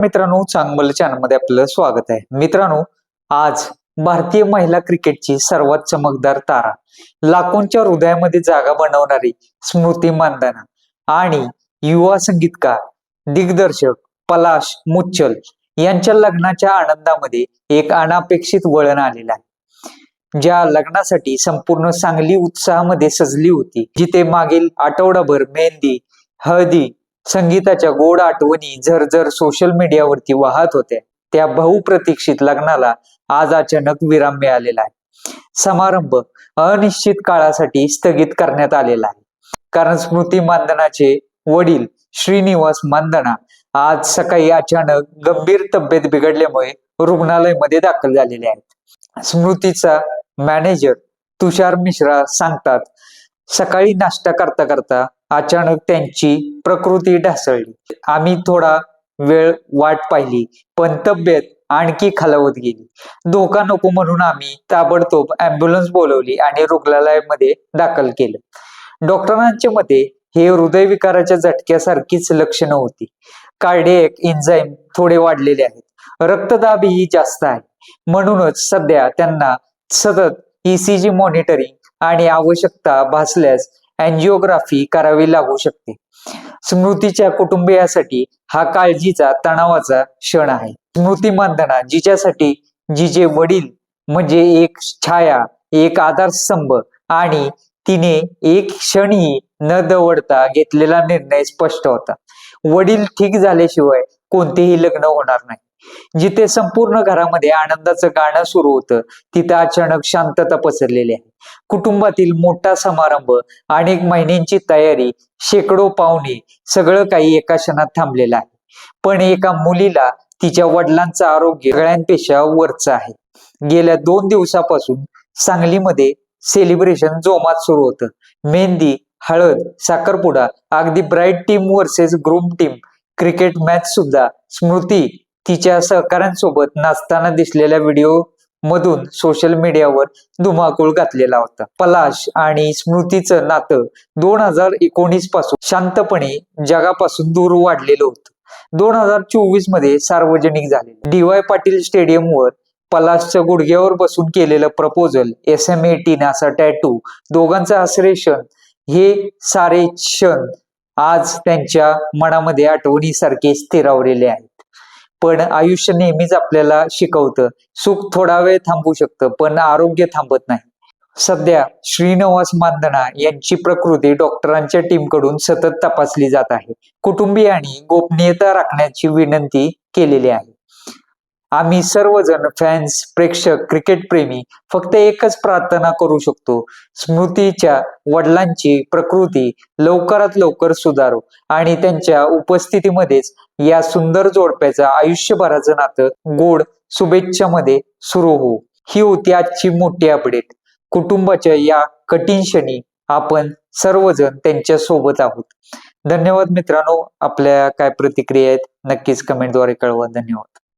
मित्रांनो, चांगलं चॅनलमध्ये आपलं स्वागत आहे. मित्रांनो, आज भारतीय महिला क्रिकेटची सर्वात चमकदार तारा, लाखोंच्या हृदयामध्ये जागा बनवणारी स्मृती मानधना आणि युवा संगीतकार दिग्दर्शक पलाश मुच्छल यांच्या लग्नाच्या आनंदामध्ये एक अनपेक्षित वळण आलेलं आहे. ज्या लग्नासाठी संपूर्ण सांगली उत्साहामध्ये सजली होती, जिथे मागील आठवडाभर मेहंदी, हळदी, संगीताच्या गोड आठवणी झरझर सोशल मीडियावरती वाहत होत्या, त्या बहुप्रतीक्षित लग्नाला आज अचानक विराम मिळालेला आहे. समारंभ अनिश्चित काळासाठी स्थगित करण्यात आलेला आहे, कारण स्मृती मानधनाचे वडील श्रीनिवास मानधना आज सकाळी अचानक गंभीर तब्येत बिघडल्यामुळे रुग्णालयामध्ये दाखल झालेले आहेत. स्मृतीचा मॅनेजर तुषार मिश्रा सांगतात, सकाळी नाश्ता करता करता अचानक त्यांची प्रकृती ढासळली. आम्ही थोडा वेळ वाट पाहिली, पण तब्येत आणखी खालावत गेली. धोका नको म्हणून आम्ही ताबडतोब अँब्युलन्स बोलवली आणि रुग्णालयामध्ये दाखल केलं. डॉक्टरांच्या मते हे हृदयविकाराच्या झटक्यासारखीच लक्षणं होती. कार्डियक एन्झाईम थोडे वाढलेले आहेत, रक्तदाबही जास्त आहे. म्हणूनच सध्या त्यांना सतत ECG मॉनिटरिंग आणि आवश्यकता भासल्यास अँजिओग्राफी करावी लागू शकते. स्मृतीच्या कुटुंबियासाठी हा काळजीचा तणावाचा क्षण आहे. स्मृती मानधना जिच्यासाठी जिचे वडील म्हणजे एक छाया, एक आधारस्तंभ आणि तिने एक क्षणही न दवडता घेतलेला निर्णय स्पष्ट होता. वडील ठीक झाल्याशिवाय कोणतेही लग्न होणार नाही. जिथे संपूर्ण घरामध्ये आनंदाचं गाणं सुरू होतं, तिथं अचानक शांतता पसरलेली आहे. कुटुंबातील मोठा समारंभ, अनेक महिन्यांची तयारी, शेकडो पाहुणे, सगळं काही एका क्षणात थांबलेलं आहे. पण एका मुलीला तिच्या वडिलांचं आरोग्य सगळ्यांपेक्षा वरचं आहे. गेल्या 2 दिवसापासून सांगलीमध्ये सेलिब्रेशन जोमात सुरू होतं. मेहंदी, हळद, साखरपुडा, अगदी bright team versus groom team cricket match सुद्धा. स्मृती तिच्या सहकाऱ्यांसोबत नाचताना दिसलेल्या व्हिडिओ मधून सोशल मीडियावर धुमाकूळ घातलेला होता. पलाश आणि स्मृतीचं नातं 2019 पासून शांतपणे जगापासून दूर वाढलेलं होतं. 2024 मध्ये सार्वजनिक झाले. DY पाटील स्टेडियमवर पलाशच्या गुडघ्यावर बसून केलेलं प्रपोजल, SM18 असा टॅटू, दोघांचं हसरेशन, हे सारे क्षण आज त्यांच्या मनामध्ये आठवणीसारखे स्थिरावलेले आहेत. पण आयुष्य नेहमीच आपल्याला शिकवतं, सुख थोडा वेळ थांबू शकतं, पण आरोग्य थांबत नाही. सध्या श्रीनिवास मानधना यांची प्रकृती डॉक्टरांच्या टीमकडून सतत तपासली जात आहे. कुटुंबियांनी गोपनीयता राखण्याची विनंती केलेली आहे. आम्ही सर्वजण फॅन्स, प्रेक्षक, क्रिकेट प्रेमी फक्त एकच प्रार्थना करू शकतो, स्मृतीच्या वडिलांची प्रकृती लवकरात लवकर सुधारो आणि त्यांच्या उपस्थितीमध्येच या सुंदर जोडप्याचं आयुष्यभराचं नातं गोड शुभेच्छामध्ये सुरू हो. ही होती आजची मोठी अपडेट. कुटुंबाच्या या कठीण क्षणी आपण सर्वजण त्यांच्या सोबत आहोत. धन्यवाद मित्रांनो. आपल्या काय प्रतिक्रिया आहेत नक्कीच कमेंटद्वारे कळवा. धन्यवाद.